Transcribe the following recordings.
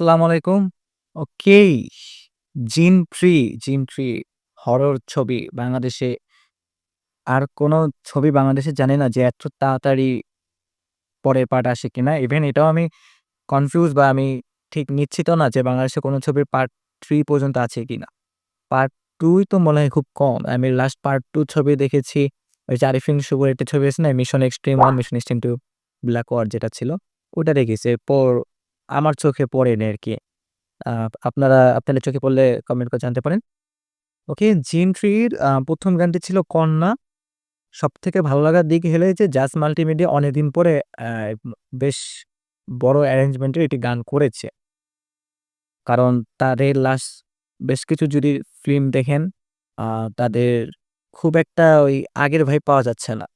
আসসালামু আলাইকুম। ওকে, 'জিন 3' হরর ছবি বাংলাদেশে আর কোন ছবি বাংলাদেশে জানি না যে এত তাড়াতাড়ি পরের পার্ট আসে কিনা। ইভেন এটাও আমি কনফিউজ বা আমি ঠিক নিশ্চিত না যে বাংলাদেশে কোন ছবির পার্ট 3 পর্যন্ত আছে কিনা। পার্ট 2 ই তো মনে হয় খুব কম। আমি লাস্ট পার্ট 2 ছবি দেখেছি ওই যে আরিফিন শুভর একটা ছবি আছে না? 'Mission extreme 1', 'mission extreme 2' black war যেটা ছিল ওটা দেখেছি। এরপর আমার চোখে পড়েনি আরকি। আ আপনাদের চোখে পড়লে কমেন্ট করে জানাতে পারেন। ওকে, 'জিন 3' এর ১ম গানটি ছিল 'কন্যা'। সবথেকে ভালো লাগার দিক হলো যে জাজ মাল্টিমিডিয়া অনেকদিন পরে বেশ বড় অ্যারেঞ্জমেন্ট এর একটি গান করেছে। কারণ তাদের লাস্ট বেশ কিছু যদি ফিল্ম দেখেন, আ তাদের খুব একটা ওই আগের ভাইব পাওয়া যাচ্ছে না।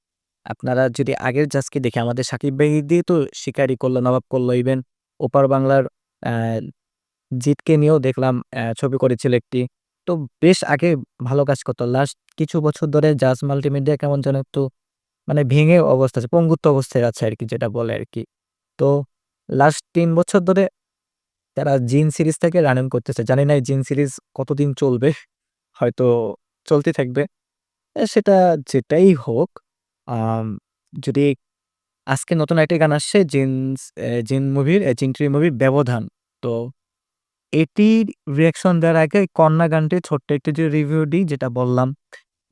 আপনারা যদি আগের জাজকে দেখে আমাদের সাকিব ভাই দিয়ে তো 'শিকারি' করল, 'নবাব' করল, ইভেন ওপার বাংলার অ্যা জিতকে নিয়েও দেখলাম ছবি করেছিল একটি। তো বেশ আগে ভালো কাজ করত। লাস্ট কিছু বছর ধরে জাজ মাল্টিমিডিয়া কেমন যেন একটু মানে ভেঙে অবস্থা আছে, পঙ্গুত্ব অবস্থায় আছে আরকি যেটা বলে আরকি। তো লাস্ট ৩ বছর ধরে তারা 'জিন' সিরিজটাকে রানিং করতেছে। জানি না এই 'জিন' সিরিজ কতদিন চলবে। হয়তো চলতেই থাকবে। সেটা যেটাই হোক, আম যদি আজকে নতুন আরেকটি গান আসছে 'জিন 3' মুভির 'ব্যবধান'। তো এটির রিঅ্যাকশন দেওয়ার আগে 'কন্যা' গানটির ছোট্ট একটি যে রিভিউ দিই যেটা বললাম,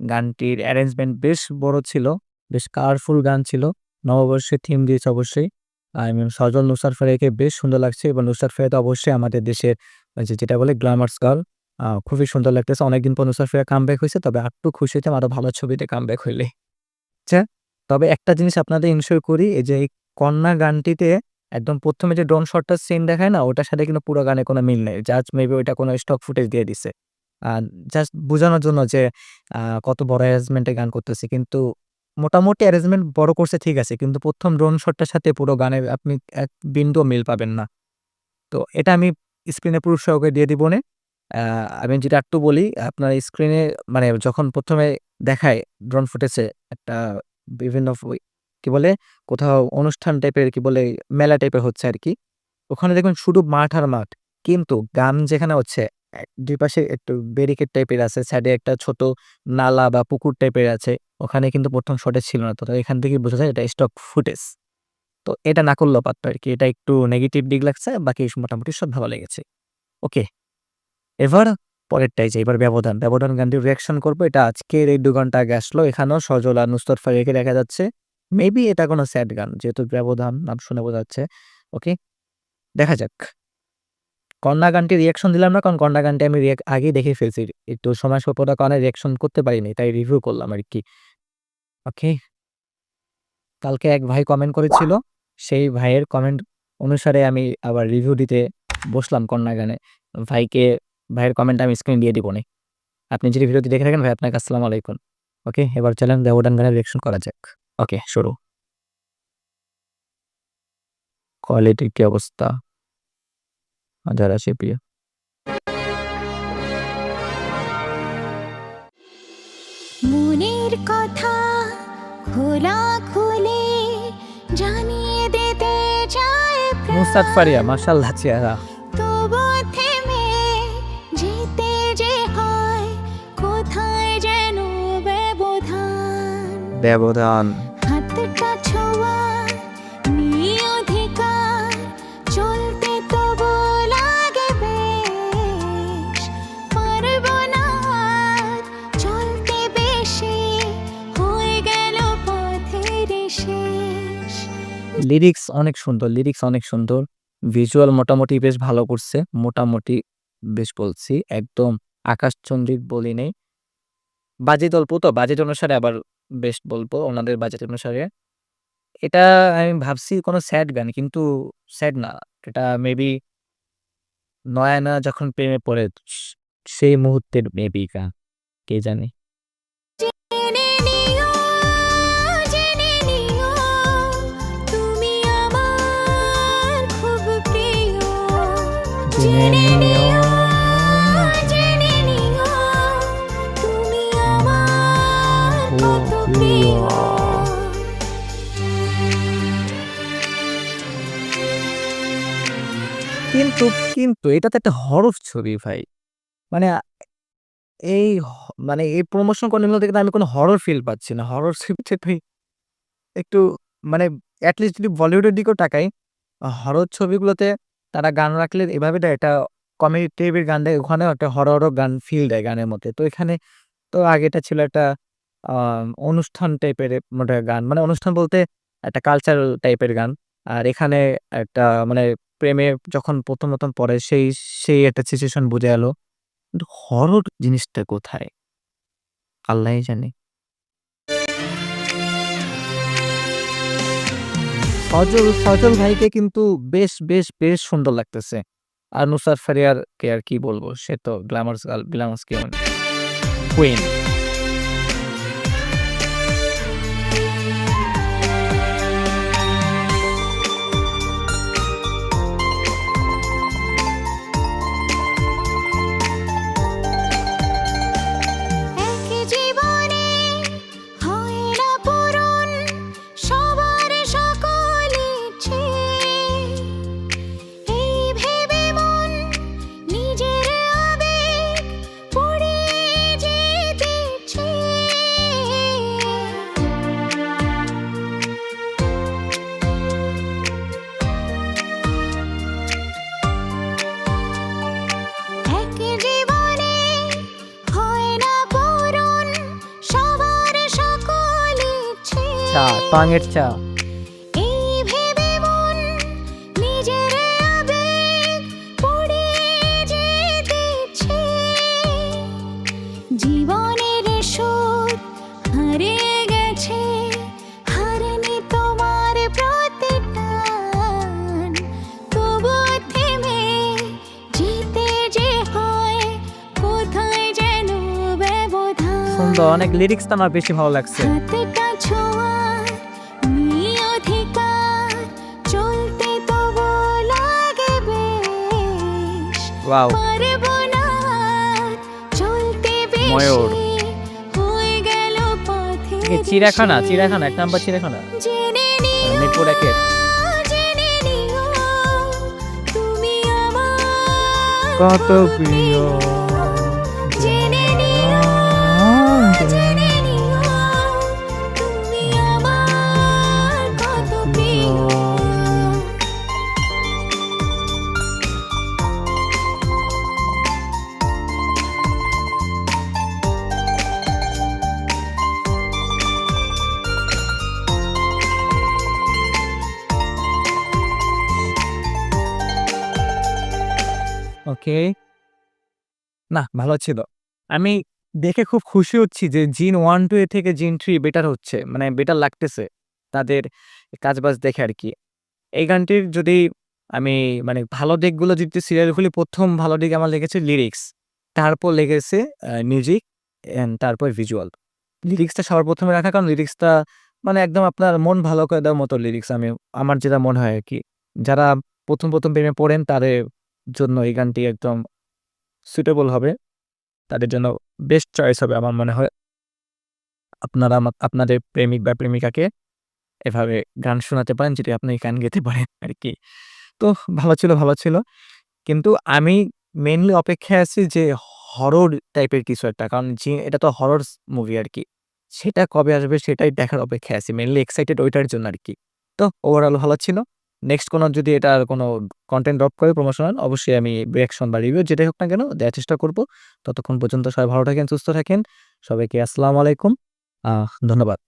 গানটির অ্যারেঞ্জমেন্ট বেশ বড় ছিল, বেশ কালারফুল গান ছিল। নববর্ষের থিম দিয়েছে অবশ্যই। সজল নুসরাত ফারিয়াকে বেশ সুন্দর লাগছে এবং নুসরাত ফারিয়া তো অবশ্যই আমাদের দেশের ওই যে যেটা বলে গ্ল্যামারস গার্ল। খুবই সুন্দর লাগতেছে। অনেকদিন পর নুসরাত ফারিয়া কামব্যাক হইছে। তবে আরেকটু খুশি হইতাম আরো ভালো ছবিতে কামব্যাক হইলে। আচ্ছা, তবে একটা জিনিস আপনাদের এনশিওর করি, এই যে এই 'কন্যা' গানটিতে একদম ১ম এ যে ড্রোন শটটার সিন দেখায় না? ওটার সাথে কিন্তু পুরো গানের কোনো মিল নেই। জাস্ট মেবি ওইটা কোনো স্টক ফুটেজ দিয়ে দিছে। আ জাস্ট বুঝানোর জন্য যে কত বড় অ্যারেঞ্জমেন্ট এ গান করতেছে। কিন্তু মোটামুটি অ্যারেঞ্জমেন্ট বড় করছে ঠিক আছে। কিন্তু ১ম ড্রোন শটটার সাথে পুরো গানের আপনি এক বিন্দুও মিল পাবেন না। তো এটা আমি স্ক্রিনে প্রুফ সহকারে দিয়ে দিবনে। আ আমি যেটা আরেকটু বলি, আপনার স্ক্রিনে মানে যখন ১ম এ দেখায় ড্রোন ফুটেজে একটা বিভিন্ন কি বলে? কোথাও অনুষ্ঠান টাইপের কি বলে? মেলা টাইপের হচ্ছে আরকি। ওখানে দেখবেন শুধু মাঠ আর মাঠ। কিন্তু গান যেখানে হচ্ছে ২ পাশে একটু ব্যারিকেড টাইপের আছে। সাইডে একটা ছোট নালা বা পুকুর টাইপের আছে। ওখানে কিন্তু ১ম শটে ছিল না। তো এখান থেকেই বোঝা যায় এটা স্টক ফুটেজ। তো এটা না করলেও পারত আরকি। এটা একটু নেগেটিভ দিক লাগছে। বাকি মোটামুটি সব ভালো লেগেছে। ওকে। এবার পরেরটায় যাই। এবার 'ব্যবধান'। 'ব্যবধান' গানটির রিঅ্যাকশন করব। এটা আজকের এই ২ ঘন্টা আগে আসলো। এখানেও সজল আর নুসরাত ফারিয়াকে দেখা যাচ্ছে। মেবি এটা কোনো স্যাড গান। যেহেতু 'ব্যবধান' নাম শুনে বোঝা যাচ্ছে। ওকে, দেখা যাক। 'কন্যা' গানটির রিঅ্যাকশন দিলাম না। কারণ 'কন্যা' গানটি আমি আগেই দেখে ফেলছি। একটু সময় স্বল্পতার কারণে রিঅ্যাকশন করতে পারিনি। তাই রিভিউ করলাম আরকি। ওকে। কালকে এক ভাই কমেন্ট করেছিল। সেই ভাইয়ের কমেন্ট অনুসারে আমি আবার রিভিউ দিতে বসলাম 'কন্যা' গানে। ভাইকে ভাইয়ের কমেন্ট আমি স্ক্রিনে দিয়ে দিবনি। আপনি যদি ভিডিওটি দেখে থাকেন ভাই আপনাকে আসসালামু আলাইকুম। ওকে, এবার চলেন 'ব্যবধান' গানের রিঅ্যাকশন করা যাক। ওকে, শুরু। কোয়ালিটির কি অবস্থা? হাজার আশি প্রিয়। মনের কথা খোলা খুলে জানিয়ে দিতে চায় নুসরাত ফারিয়া মাশাআল্লাহ চেহারা। তবু থেমে যেতে যে হয় কোথায় যেন ব্যবধান। 'ব্যবধান'। হাতটা ছোঁয়া নিয়ে অধিকার চলতে তবু লাগে বেশ পারব না আর চলতে বেশি হয়ে গেল পথের শেষ। লিরিক্স অনেক সুন্দর। ভিজুয়াল মোটামুটি বেশ ভালো করছে। মোটামুটি বেশ বলছি। একদম আকাশচুম্বী বলি নাই। বাজেট অল্প তো বাজেট অনুসারে আবার বেস্ট বলব ওনাদের বাজেট অনুসারে। এটা আমি ভাবছি কোনো স্যাড গান কিন্তু স্যাড না। এটা মেবি নয়না যখন প্রেমে পড়ে সেই মুহূর্তের মেবি গান। কে জানে? জেনে নিও জেনে নিও তুমি আমার খুব প্রিয়। জেনে নিও। জেনে নিও তুমি আমার কত প্রিয়। প্রিয়। কিন্তু কিন্তু এটা তো একটা হরর ছবি ভাই। মানে এই মানে এই প্রমোশন কন্টেন্ট গুলো থেকে তো আমি কোনো হরর ফিল পাচ্ছি না। হরর ছবিতে ভাই একটু মানে এট লিস্ট যদি বলিউডের দিকেও তাকাই, হরর ছবিগুলোতে তারা গান রাখলে এভাবে দেয়, এটা কমেডি টাইপের গান দেয়, ওখানেও একটা হরর গান ফিল দেয় গানের মধ্যে। তো এখানে তো আগে এটা ছিল একটা আ অনুষ্ঠান টাইপের মোটা গান। মানে অনুষ্ঠান বলতে একটা কালচারাল টাইপের গান। আর এখানে একটা মানে প্রেমে যখন ১ম পড়ে সেই একটা সিচুয়েশন বুঝা গেল। কিন্তু হরর জিনিসটা কোথায়? আল্লাহই জানে। সজল ভাইকে কিন্তু বেশ সুন্দর লাগতেছে। আর নুসরাত ফারিয়ারকে আর কি বলবো? সে তো গ্ল্যামারাস গার্ল, গ্ল্যামারাস কুইন। এক জীবনে হয় না পূরণ সবার সকল ইচ্ছে, এই ভেবে মন নিজের আবেগ পুড়িয়ে যেতেছে। এক জীবনে হয় না পূরণ সবার সকল ইচ্ছে, চা, টাঙের চা। এই ভেবে মন নিজের আবেগ পুড়িয়ে যেতেছে। জীবনের সুর হারিয়ে গেছে, হারেনি তোমার প্রতিটান, তবু থেমে যেতে যে হয় কোথায় যেন ব্যবধান। সুন্দর, অনেক লিরিক্সটা আমার বেশি ভালো লাগছে। হাতটা ছোঁয়ার নেই অধিকার, চলতে তবু লাগে বেশ, ওয়াও! পারবো না আর চলতে ময়ূর। বেশি, হয়ে গেল পথের চিড়িয়াখানা, শেষ। চিড়িয়াখানা, ১ নাম্বার চিড়িয়াখানা। জেনে নিও, মিরপুর ১ এর। জেনে নিও, তুমি আমার কত প্রিয়। জেনে নিও, জেনে নিও, তুমি আমার কত প্রিয়। ওকে। না, ভালো ছিল। আমি দেখে খুব খুশি হচ্ছি যে জিন 1-2 এর থেকে জিন 3 বেটার হচ্ছে। মানে বেটার লাগতেছে। তাদের কাজবাজ দেখে আরকি। এই গানটির যদি আমি মানে ভালো দিকগুলো যদি সিরিয়াল খুলি, ১ম ভালো দিক আমার লেগেছে লিরিক্স। তারপর লেগেছে মিউজিক অ্যান্ড তারপর ভিজুয়াল। লিরিক্সটা সবার ১ম এ রাখা, কারণ লিরিক্সটা মানে একদম আপনার মন ভালো করে দেওয়ার মতো লিরিক্স, আমার যেটা মনে হয় আরকি। যারা ১ম প্রেমে পড়েন তাদের জন্য এই গানটি একদম সুইটেবল হবে। তাদের জন্য বেস্ট চয়েস হবে আমার মনে হয়। আপনারা আপনাদের প্রেমিক বা প্রেমিকাকে এভাবে গান শোনাতে পারেন, যেটি আপনি গান গেতে পারেন আরকি। তো ভালো ছিল। কিন্তু আমি মেইনলি অপেক্ষায় আছি যে হরর টাইপের কিছু একটা। কারণ এটা তো হরর মুভি আরকি। সেটা কবে আসবে সেটাই দেখার অপেক্ষায় আছি। মেইনলি এক্সাইটেড ওইটার জন্য আরকি। তো ওভারঅল ভালো ছিল। নেক্সট কোনো যদি এটার কোনো কনটেন্ট ড্রপ করে প্রমোশনাল, অবশ্যই আমি রিঅ্যাকশন বা রিভিউ যেটাই হোক না কেন দেয়ার চেষ্টা করব। ততক্ষণ পর্যন্ত সবাই ভালো থাকেন, সুস্থ থাকেন। সবাইকে আসসালামু আলাইকুম। ধন্যবাদ।